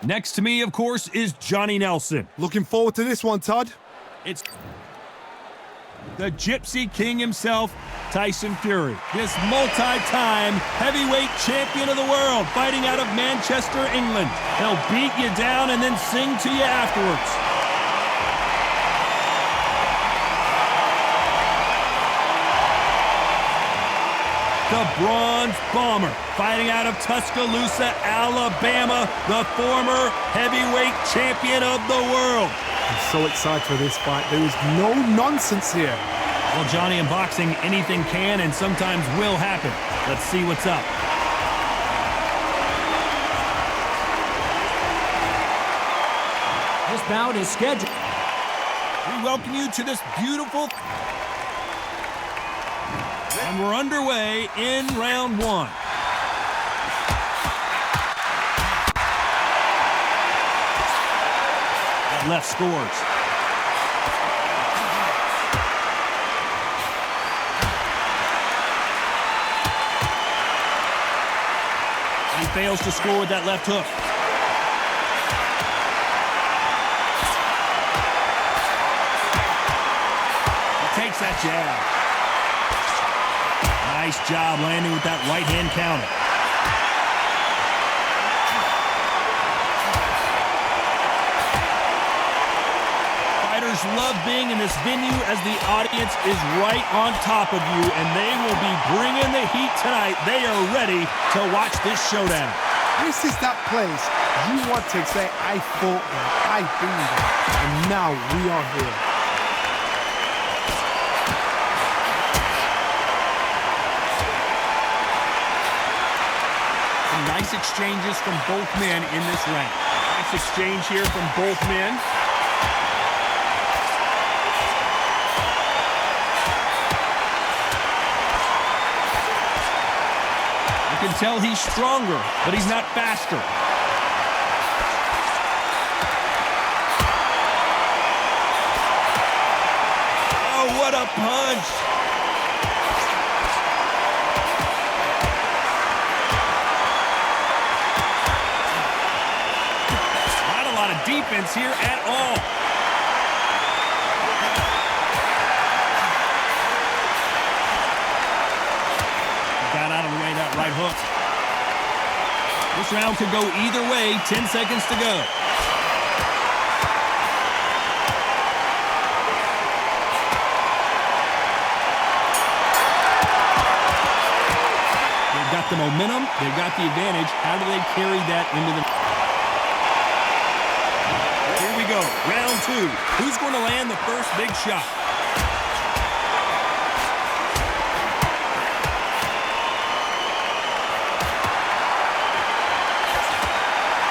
Next to me, of course, is Johnny Nelson. Looking forward to this one, Todd. It's the Gypsy King himself, Tyson Fury. This multi-time heavyweight champion of the world, fighting out of Manchester, England. He'll beat you down and then sing to you afterwards. The Bronze Bomber, fighting out of Tuscaloosa, Alabama, the former heavyweight champion of the world. I'm so excited for this fight. There is no nonsense here. Well, Johnny, in boxing, anything can and sometimes will happen. Let's see what's up. This bout is scheduled. We welcome you to this beautiful... And we're underway in round one. That left scores. He fails to score with that left hook. He takes that jab. Nice job landing with that right-hand counter. Fighters love being in this venue as the audience is right on top of you, and they will be bringing the heat tonight. They are ready to watch this showdown. This is that place you want to say, I fought there, I've been there, and now we are here. Nice exchanges from both men in this round. Nice exchange here from both men. You can tell he's stronger, but he's not faster. Oh, what a punch! Defense here at all. Got out of the way that right hook. This round could go either way. 10 seconds to go. They've got the momentum. They've got the advantage. How do they carry that into the... Go. Round two. Who's going to land the first big shot?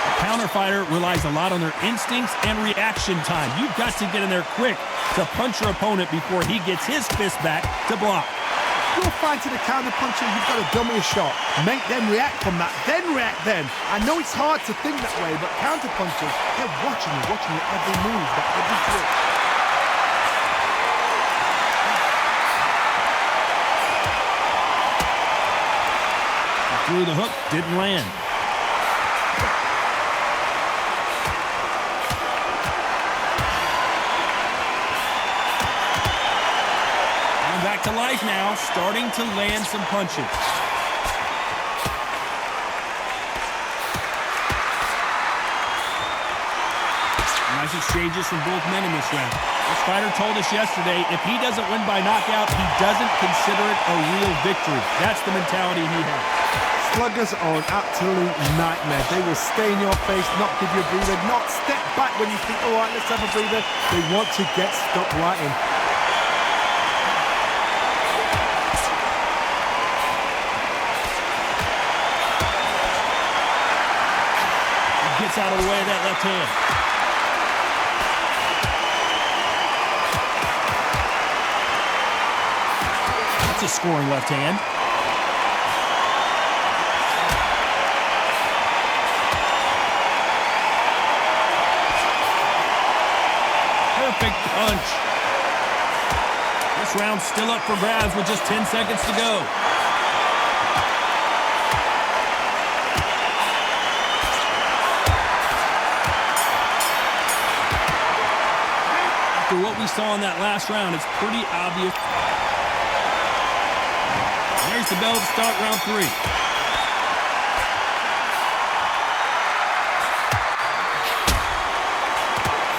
A counter fighter relies a lot on their instincts and reaction time. You've got to get in there quick to punch your opponent before he gets his fist back to block. You're fighting a counter puncher, you've got to dummy a shot. Make them react from that, then react then. I know it's hard to think that way, but counter punchers, they're watching you every move, every trick. He threw the hook, didn't land. Back to life now, starting to land some punches. Nice exchanges from both men in this round. This fighter told us yesterday, if he doesn't win by knockout, he doesn't consider it a real victory. That's the mentality he has. Sluggers are an absolute nightmare. They will stay in your face, not give you a breather, not step back when you think, all right, let's have a breather. They want to get stuck right in. Gets out of the way of that left hand. That's a scoring left hand. Perfect punch. This round's still up for grabs with just 10 seconds to go. After what we saw in that last round, it's pretty obvious. There's the bell to start round 3.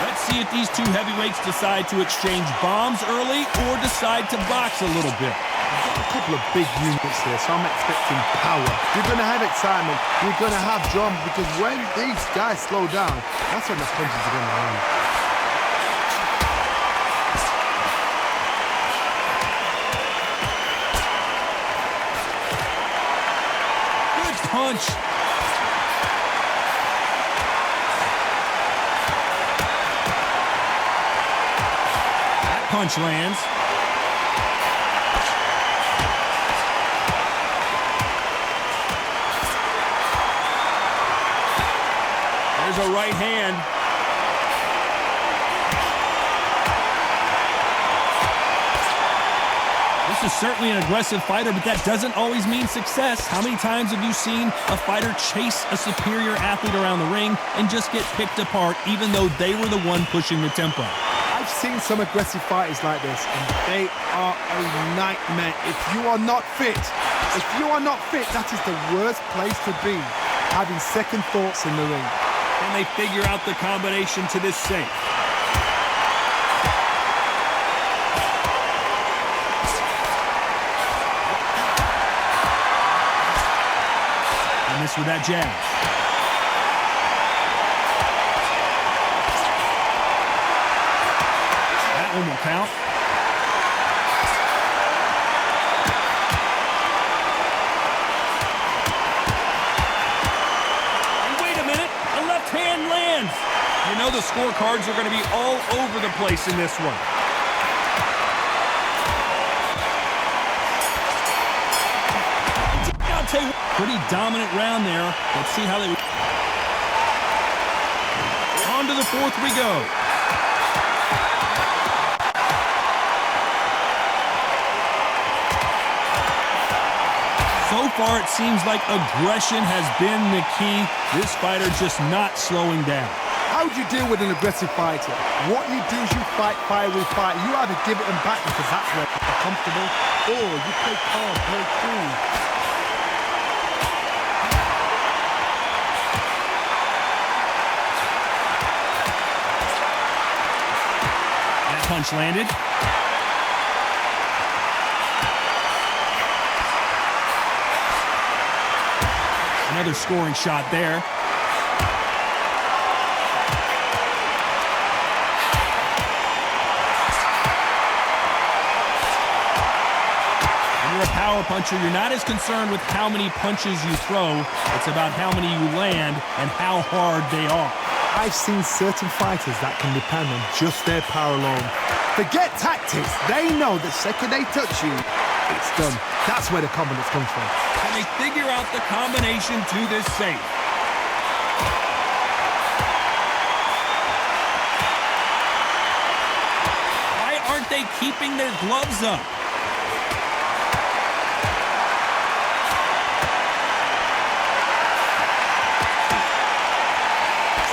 Let's see if these two heavyweights decide to exchange bombs early or decide to box a little bit. A couple of big units here, so I'm expecting power. You're going to have excitement. You're going to have drama, because when these guys slow down, that's when the punches are going to land. Good punch. That punch lands. There's a right hand. This is certainly an aggressive fighter, but that doesn't always mean success. How many times have you seen a fighter chase a superior athlete around the ring and just get picked apart, even though they were the one pushing the tempo? I've seen some aggressive fighters like this, and they are a nightmare. If you are not fit, that is the worst place to be, having second thoughts in the ring. And they figure out the combination to this safe. And this with that jab. That one will count. Hand lands. You know the scorecards are going to be all over the place in this one. Deontay, pretty dominant round there. Let's see how they... On to the 4th we go. So far, it seems like aggression has been the key. This fighter just not slowing down. How do you deal with an aggressive fighter? What you do is you fight fire with fire. You either give it them back because that's where they're comfortable, or you play calm, play cool. That punch landed. Another scoring shot there. When you're a power puncher, you're not as concerned with how many punches you throw. It's about how many you land and how hard they are. I've seen certain fighters that can depend on just their power alone. Forget tactics. They know the second they touch you, it's done. That's where the confidence comes from. And they figure out the combination to this safe. Why aren't they keeping their gloves up?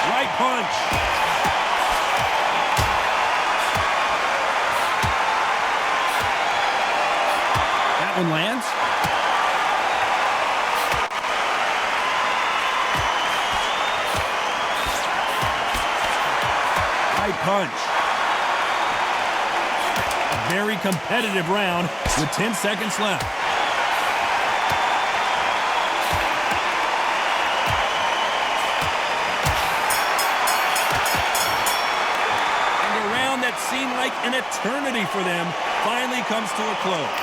Right punch. That one lands. Right punch. A very competitive round with 10 seconds left. That seemed like an eternity for them finally comes to a close.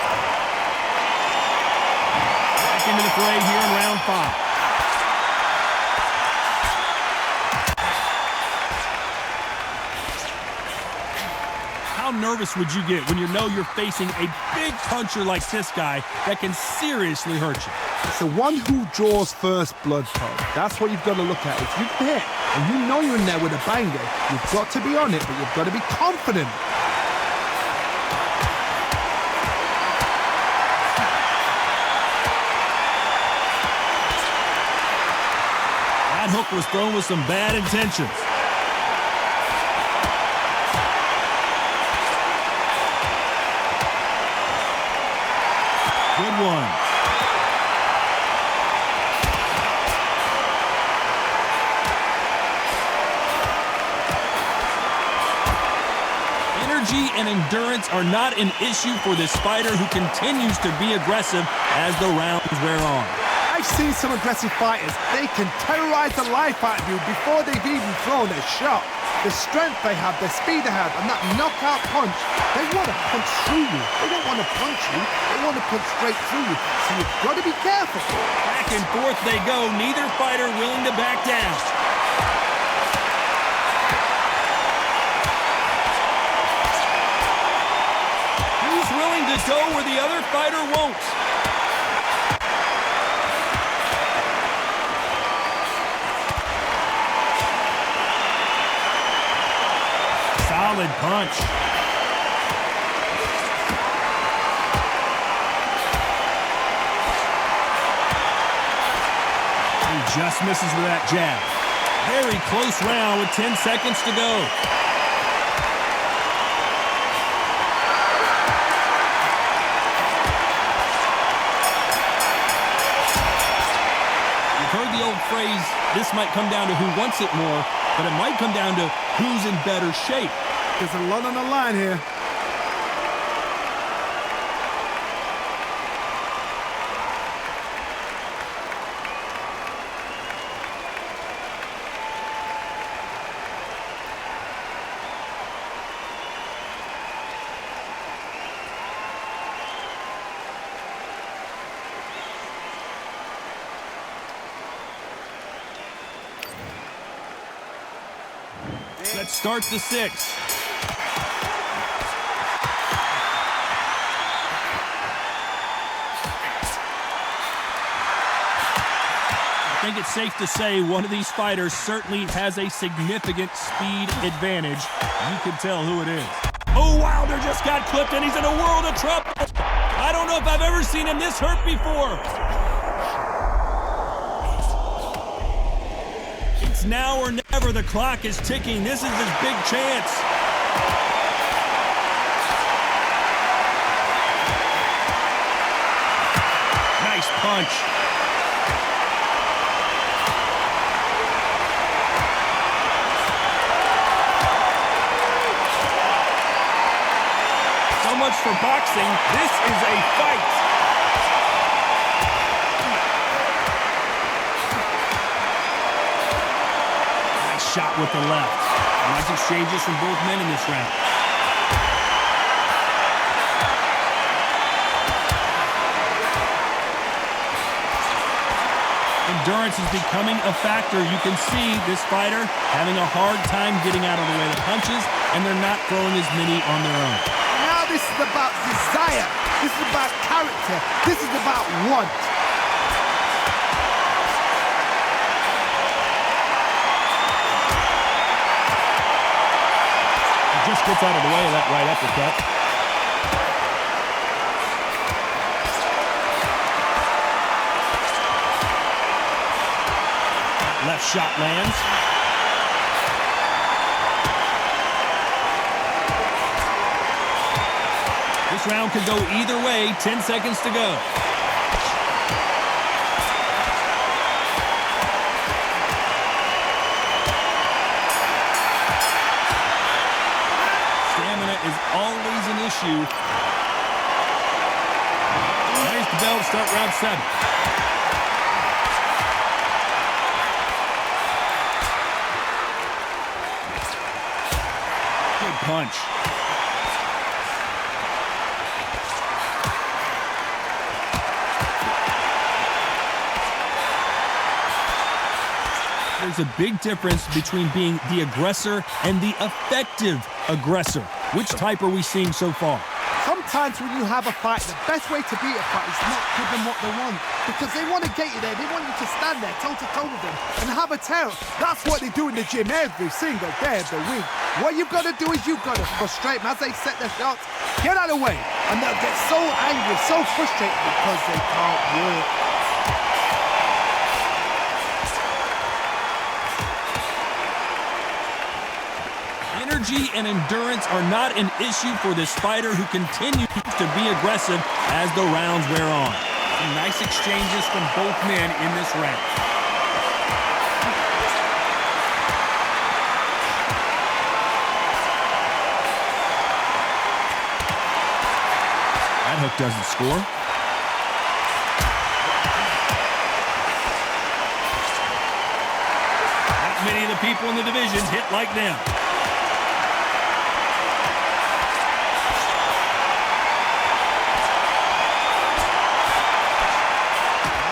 Back into the fray here in round 5. How nervous would you get when you know you're facing a big puncher like this guy that can seriously hurt you? It's the one who draws first blood, Todd. That's what you've got to look at. If you hit and you know you're in there with a banger, you've got to be on it, but you've got to be confident. That hook was thrown with some bad intentions. good one. Energy and endurance are not an issue for this fighter who continues to be aggressive as the rounds wear on. I've seen some aggressive fighters. They can terrorize the life out of you before they've even thrown a shot. The strength they have, the speed they have, and that knockout punch, they want to punch through you. They don't want to punch you. They want to punch straight through you. So you've got to be careful. Back and forth they go, neither fighter willing to back down. Who's willing to go where the other fighter won't? Solid punch. He just misses with that jab. Very close round with 10 seconds to go. You've heard the old phrase, this might come down to who wants it more, but it might come down to who's in better shape. There's a lot on the line here. Let's start the sixth. I think it's safe to say one of these fighters certainly has a significant speed advantage. You can tell who it is. Oh, Wilder just got clipped and he's in a world of trouble. I don't know if I've ever seen him this hurt before. It's now or never. The clock is ticking. This is his big chance. Nice punch. So much for boxing. This is a fight. Nice shot with the left. Nice exchanges from both men in this round. Endurance is becoming a factor. You can see this fighter having a hard time getting out of the way of the punches, and they're not throwing as many on their own. Now this is about desire. This is about character. This is about want. He just gets out of the way of that right uppercut. Left shot lands. This round could go either way. 10 seconds to go. Stamina is always an issue. There's the bell to start round 7. Punch. There's a big difference between being the aggressor and the effective aggressor. Which type are we seeing so far? Sometimes when you have a fight, the best way to beat a fight is not give them what they want. Because they want to get you there. They want you to stand there toe-to-toe with them and have a terror. That's what they do in the gym every single day of the week. What you've got to do is you've got to frustrate them as they set their shots. Get out of the way. And they'll get so angry, so frustrated because they can't work. Energy and endurance are not an issue for this fighter who continues to be aggressive as the rounds wear on. Some nice exchanges from both men in this round. That hook doesn't score. Not many of the people in the division hit like them.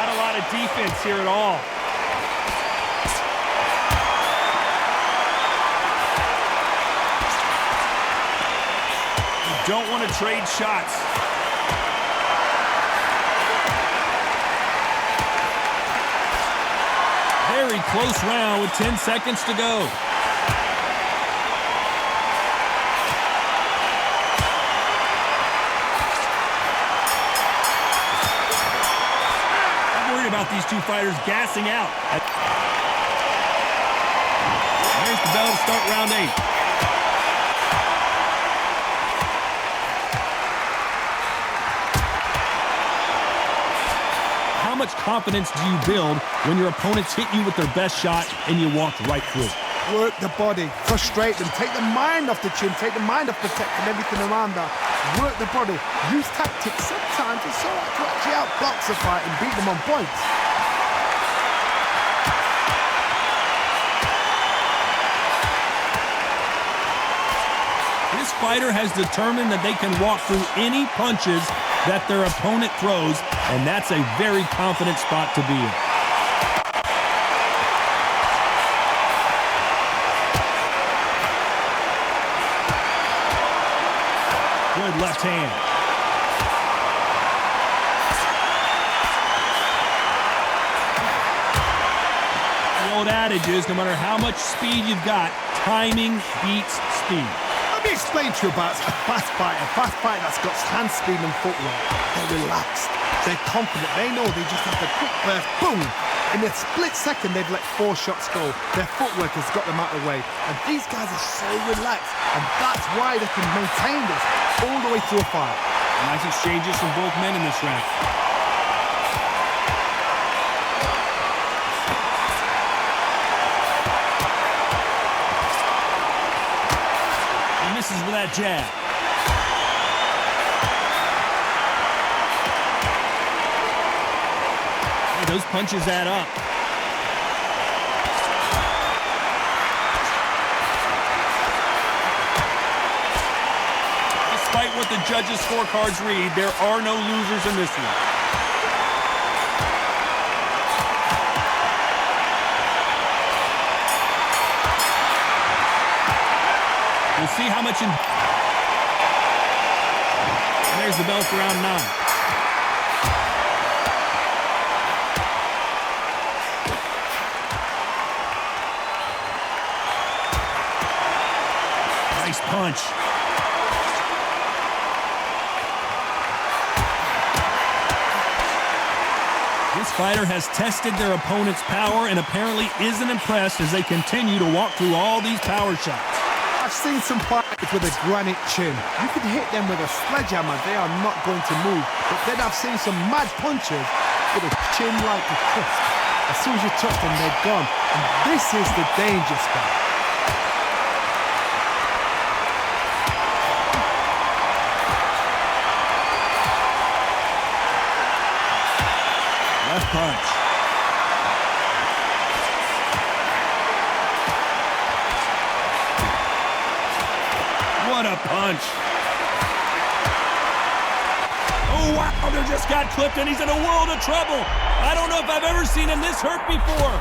Not a lot of defense here at all. You don't want to trade shots. Very close round with 10 seconds to go. I'm worried about these two fighters gassing out. There's the bell to start round 8. How much confidence do you build when your opponents hit you with their best shot and you walk right through? Work the body, frustrate them, take the mind off the chin, take the mind off protecting everything around that. Work the body, use tactics. Sometimes it's so hard to actually outbox a fight and beat them on points. This fighter has determined that they can walk through any punches that their opponent throws, and that's a very confident spot to be in. Good left hand. The old adage is, no matter how much speed you've got, timing beats speed. Let me explain to you about a fast fighter that's got hand speed and footwork. They're relaxed, they're confident, they know they just have the quick burst, boom! In a split second, they've let 4 shots go. Their footwork has got them out of the way. And these guys are so relaxed, and that's why they can maintain this all the way through a fight. Nice exchanges from both men in this round. Misses with that jab. Hey, those punches add up. Despite what the judges' scorecards read, there are no losers in this one. We'll see how much in... There's the bell for round 9. Nice punch. This fighter has tested their opponent's power and apparently isn't impressed as they continue to walk through all these power shots. I've seen some fighters with a granite chin. You could hit them with a sledgehammer, they are not going to move. But then I've seen some mad punchers with a chin like a crisp. As soon as you touch them, they're gone. And this is the danger spot. Left punch. What a punch. Oh, wow, Wilder just got clipped and he's in a world of trouble. I don't know if I've ever seen him this hurt before.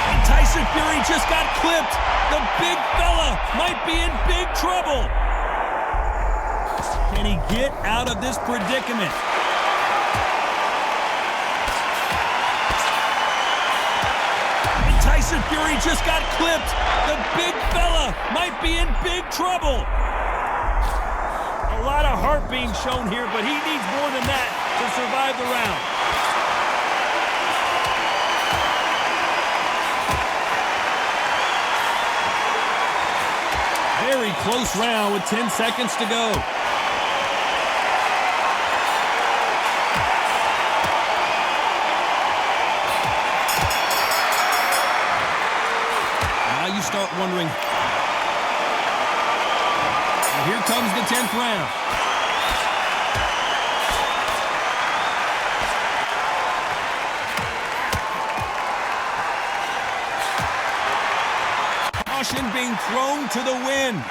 And Tyson Fury just got clipped. The big fella might be in big trouble. Can he get out of this predicament? Tyson Fury just got clipped. The big fella might be in big trouble. A lot of heart being shown here, but he needs more than that to survive. survive the round. Very close round with 10 seconds to go. Now you start wondering. And here comes the 10th round. Caution being thrown to the wind.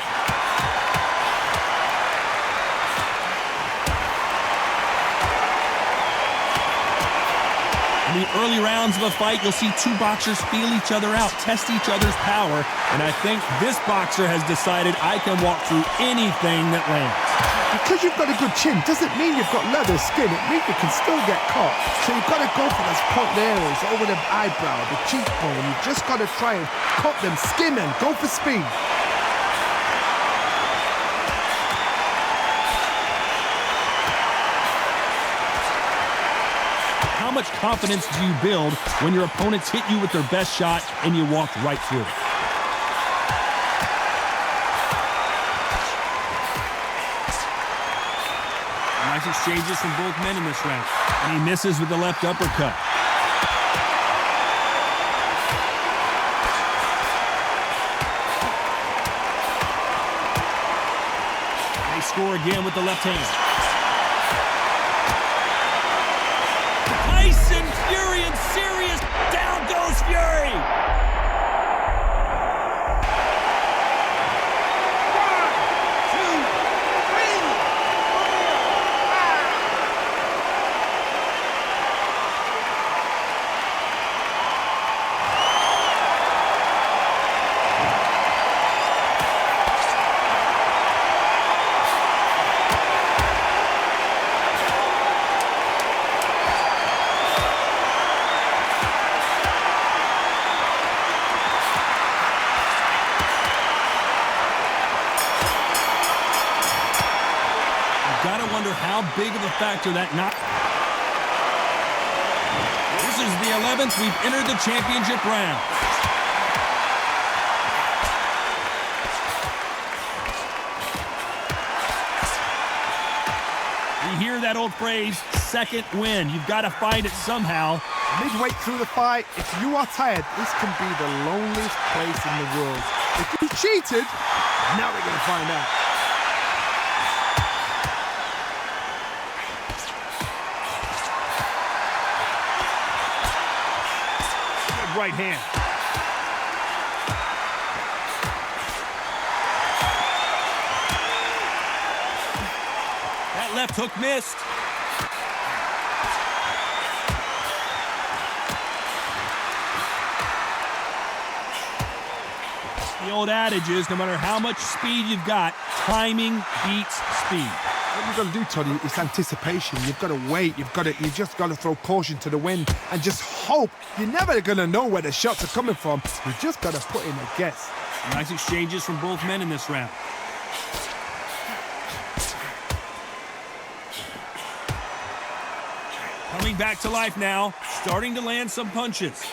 In the early rounds of a fight, you'll see two boxers feel each other out, test each other's power, and I think this boxer has decided I can walk through anything that lands. Because you've got a good chin doesn't mean you've got leather skin. It means you can still get caught. So you've got to go for those point areas over the eyebrow, the cheekbone. You've just got to try and cut them, skin them, go for speed. How much confidence do you build when your opponents hit you with their best shot and you walk right through it? Nice exchanges from both men in this round. And he misses with the left uppercut. They score again with the left hand. Tyson Fury in serious. Down goes Fury. Gotta wonder how big of a factor that knock. This is the 11th. We've entered the championship round. We hear that old phrase, second win. You've got to find it somehow. Midway through the fight, if you are tired, this can be the loneliest place in the world. If you cheated, now we're going to find out. Right hand. That left hook missed. The old adage is no matter how much speed you've got, timing beats speed. What you've got to do, Tony, is anticipation. You've got to wait. You just got to throw caution to the wind and just hope. You're never going to know where the shots are coming from. You just got to put in a guess. Nice exchanges from both men in this round. Coming back to life now, starting to land some punches.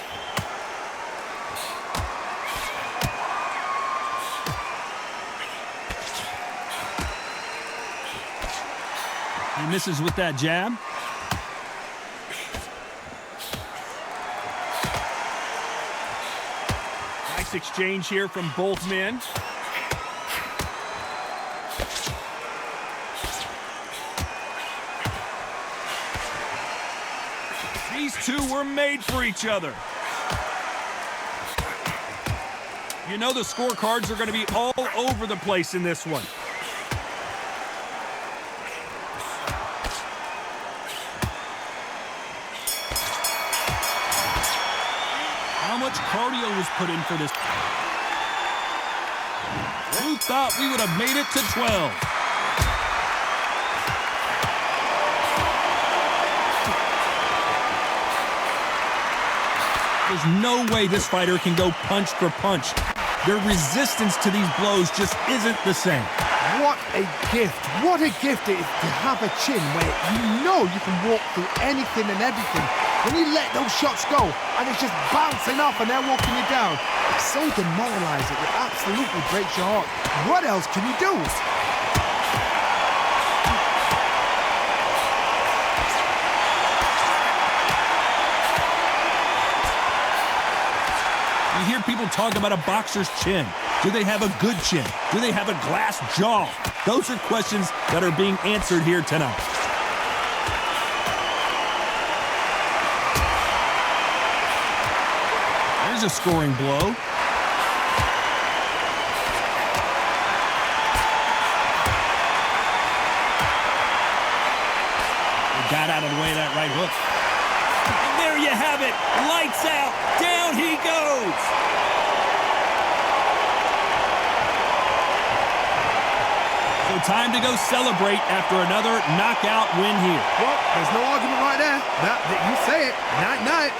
He misses with that jab. Nice exchange here from both men. These two were made for each other. You know the scorecards are going to be all over the place in this one. How much cardio was put in for this? Who thought we would have made it to 12? There's no way this fighter can go punch for punch. Their resistance to these blows just isn't the same. What a gift. What a gift it is to have a chin where you know you can walk through anything and everything. When you let those shots go and it's just bouncing off and they're walking you down, it's so demoralizing. It absolutely breaks your heart. What else can you do? You hear people talk about a boxer's chin. Do they have a good chin? Do they have a glass jaw? Those are questions that are being answered here tonight. There's a scoring blow. He got out of the way of that right hook. And there you have it. Lights out. Down he goes. So time to go celebrate after another knockout win here. Well, there's no argument right there. You say it. Night-night.